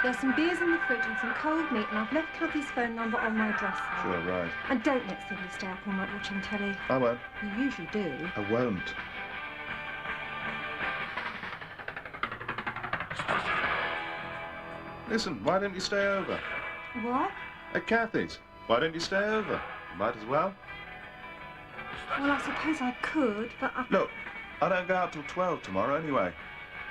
There's some beers in the fridge and some cold meat, and I've left Cathy's phone number on my dresser. Sure, right. And don't let Sylvia stay up all night watching telly. I won't. You usually do. I won't. Listen, why don't you stay over? What? At Cathy's. Why don't you stay over? You might as well. Well, I suppose I could, but I... Look, I don't go out till 12 tomorrow anyway.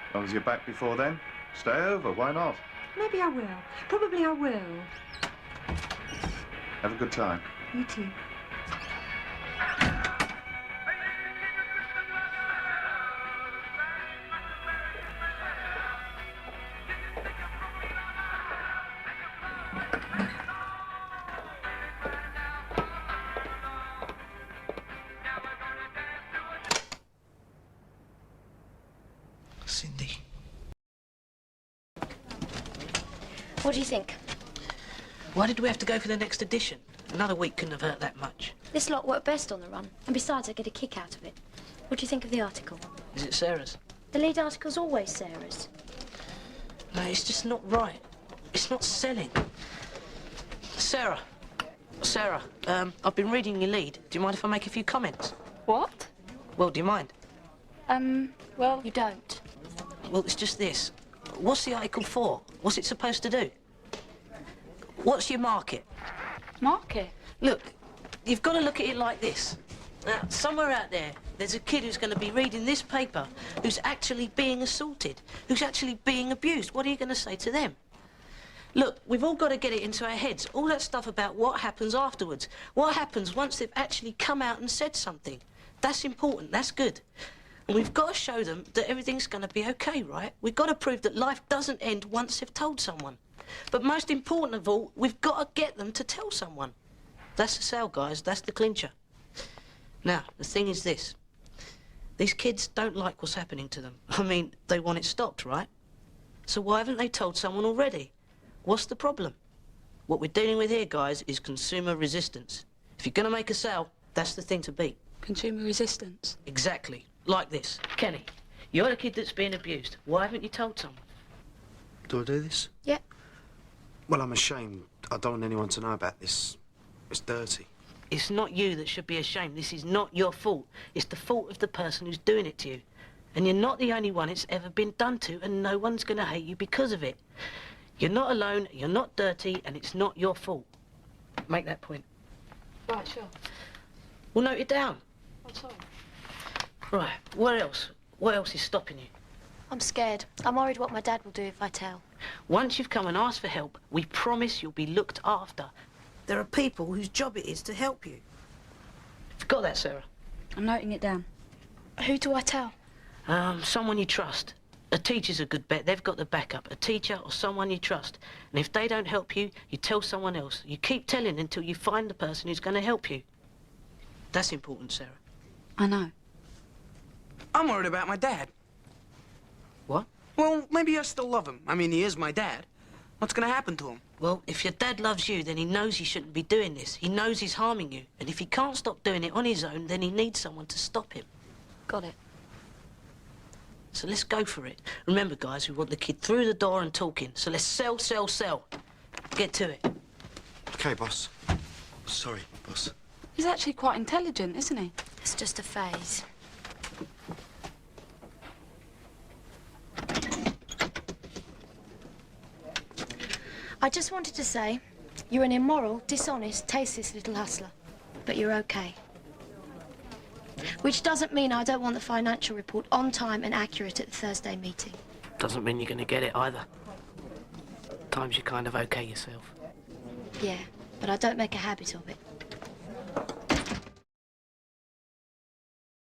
As long as you're back before then, stay over. Why not? Maybe I will. Probably I will. Have a good time. You too. Cindy. What do you think? Why did we have to go for the next edition? Another week couldn't have hurt that much. This lot worked best on the run, and besides, I get a kick out of it. What do you think of the article? Is it Sarah's? The lead article's always Sarah's. No, it's just not right. It's not selling. Sarah. Sarah, I've been reading your lead. Do you mind if I make a few comments? What? Well, do you mind? Well... You don't. Well, it's just this. What's the article for? What's it supposed to do? What's your market? Market? Look, you've got to look at it like this. Now, somewhere out there's a kid who's going to be reading this paper who's actually being assaulted, who's actually being abused. What are you going to say to them? Look, we've all got to get it into our heads. All that stuff about what happens afterwards. What happens once they've actually come out and said something. That's important, that's good. And we've got to show them that everything's going to be OK, right? We've got to prove that life doesn't end once they've told someone. But most important of all, we've got to get them to tell someone. That's the sale, guys. That's the clincher. Now, the thing is this. These kids don't like what's happening to them. I mean, they want it stopped, right? So why haven't they told someone already? What's the problem? What we're dealing with here, guys, is consumer resistance. If you're going to make a sale, that's the thing to beat. Consumer resistance? Exactly. Like this. Kenny, you're the kid that's being abused. Why haven't you told someone? Do I do this? Yeah. Well, I'm ashamed. I don't want anyone to know about this. It's dirty. It's not you that should be ashamed. This is not your fault. It's the fault of the person who's doing it to you. And you're not the only one it's ever been done to, and no one's going to hate you because of it. You're not alone, you're not dirty, and it's not your fault. Make that point. Right, sure. Well, note it down. I'm sorry. Right, what else? What else is stopping you? I'm scared. I'm worried what my dad will do if I tell. Once you've come and asked for help, we promise you'll be looked after. There are people whose job it is to help you. You've got that, Sarah? I'm noting it down. Who do I tell? Someone you trust. A teacher's a good bet. They've got the backup. A teacher or someone you trust. And if they don't help you, you tell someone else. You keep telling until you find the person who's going to help you. That's important, Sarah. I know. I'm worried about my dad. What? Well, maybe I still love him. I mean, he is my dad. What's going to happen to him? Well, if your dad loves you, then he knows he shouldn't be doing this. He knows he's harming you. And if he can't stop doing it on his own, then he needs someone to stop him. Got it. So let's go for it. Remember, guys, we want the kid through the door and talking. So let's sell, sell, sell. Get to it. OK, boss. Sorry, boss. He's actually quite intelligent, isn't he? It's just a phase. I just wanted to say, you're an immoral, dishonest, tasteless little hustler. But you're OK. Which doesn't mean I don't want the financial report on time and accurate at the Thursday meeting. Doesn't mean you're going to get it either. Times you're kind of OK yourself. Yeah, but I don't make a habit of it.